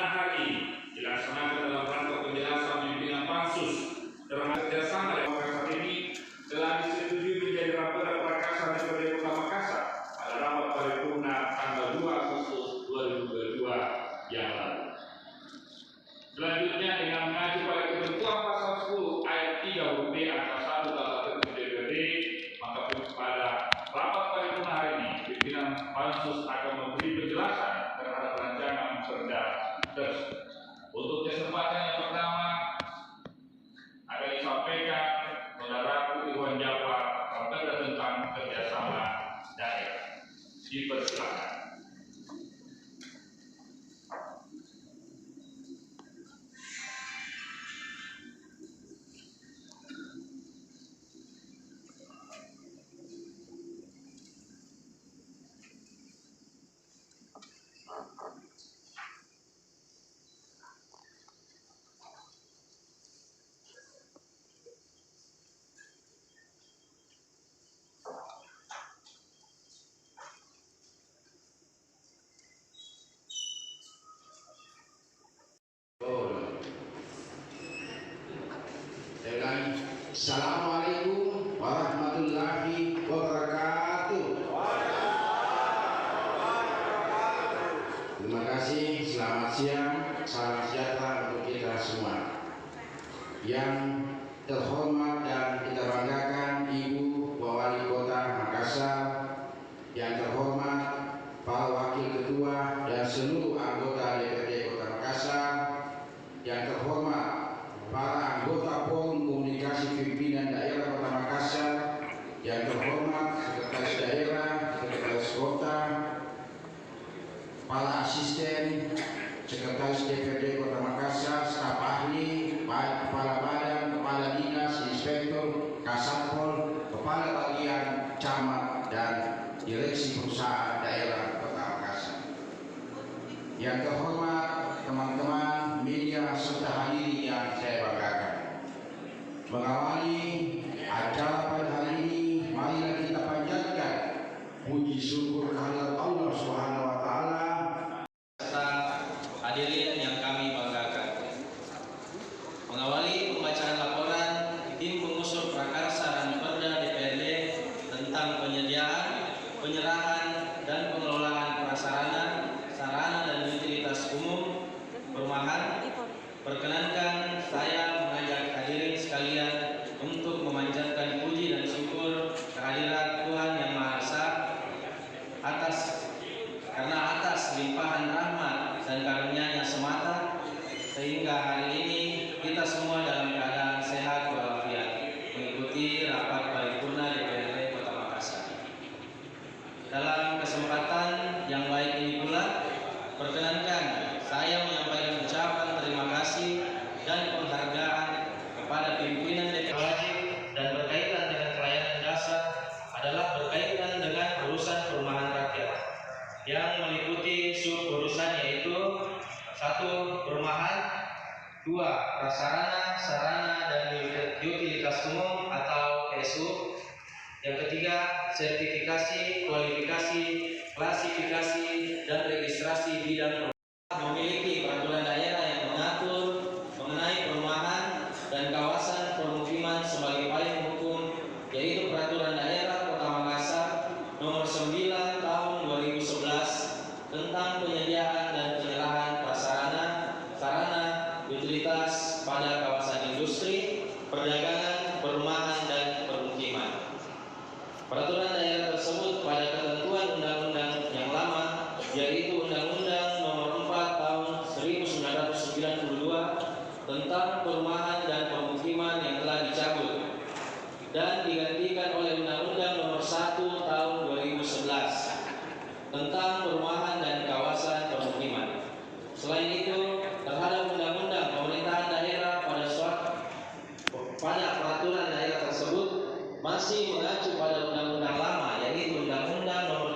pertemuan hari ini dilaksanakan dalam rangka penjelasan pimpinan pansus terhadap kerjasama dengan Makassar ini telah disetujui menjadi rapor prakarsa DPRD Kota Makassar pada rapat paripurna tanggal 2 Agustus 2022 yang lalu. Selanjutnya dengan mengacu pada ketentuan pasal 10 ayat 3 huruf B angka 1 tata tertib DPRD, maka pada rapat paripurna hari ini pimpinan pansus akan memberi penjelasan terhadap rancangan perda tersebut. Untuk kesempatan yang pertama akan disampaikan Saudara Iwan Jafar perda tentang kerjasama daerah. Dipersilakan. Assalamualaikum warahmatullahi wabarakatuh. Terima kasih, selamat siang, salam sejahtera untuk kita semua. Yang terhormat dan kita banggakan Ibu Wali Kota Makassar, yang terhormat para wakil ketua dan seluruh anggota DPRD Kota Makassar, yang terhormat para anggota Forum Komunikasi Pimpinan Daerah Kota Makassar, yang terhormat Sekretaris Daerah, Sekretaris Kota, para asisten Sekretaris DPRD Kota Makassar, staf ahli, kepala badan, kepala dinas, inspektur, kasatpol, kepala bagian, camat, dan direksi perusahaan daerah Kota Makassar. Yang terhormat teman-teman media serta hadirin yang saya banggakan. Mengawali acara pada hari ini, marilah kita panjatkan puji syukur kehadirat Allah Subhanahu wa taala serta hadirin yang kami banggakan. Mengawali pembacaan laporan tim pengusul prakarsa dan perda DPRD tentang penyediaan, penyerahan dan pengelolaan prasarana, sarana dan utilitas umum perumahan, perkenankan saya mengajak hadirin sekalian untuk memanjatkan puji dan syukur kehadirat Tuhan Yang Maha Esa atas limpahan rahmat dan karunia-Nya semata, sehingga hari ini kita semua dalam keadaan sehat walafiat mengikuti rapat paripurna DPRD Kota Makassar. Dalam kesempatan yang baik ini pula, perkenankan saya menyampaikan ucapan terima kasih dan penghargaan kepada pimpinan DPRD dan berkaitan dengan pelayanan dasar adalah berkaitan dengan urusan perumahan rakyat yang meliputi sub-urusan yaitu 1. Perumahan, 2. Prasarana, sarana dan utilitas umum atau PSU, yang ketiga sertifikasi, kualifikasi, klasifikasi dan registrasi bidang memiliki peraturan daerah yang mengatur mengenai perumahan dan kawasan permukiman sebagai payung hukum, yaitu Peraturan Daerah Kota Makassar Nomor 9 Tahun 2011 tentang penyediaan dan penyerahan prasarana, sarana, utilitas pada kawasan industri, perdagangan, perumahan dan permukiman. Peraturan daerah tersebut pada ketentuan undang-undang yang lama, yaitu Undang-Undang Nomor 4 Tahun 1992 tentang perumahan dan permukiman yang telah dicabut dan digantikan oleh Undang-Undang Nomor 1 Tahun 2011 tentang perumahan dan kawasan permukiman. Selain itu, terhadap Undang-Undang Pemerintahan Daerah pada peraturan daerah tersebut masih mengacu pada undang-undang lama, yaitu Undang-Undang Nomor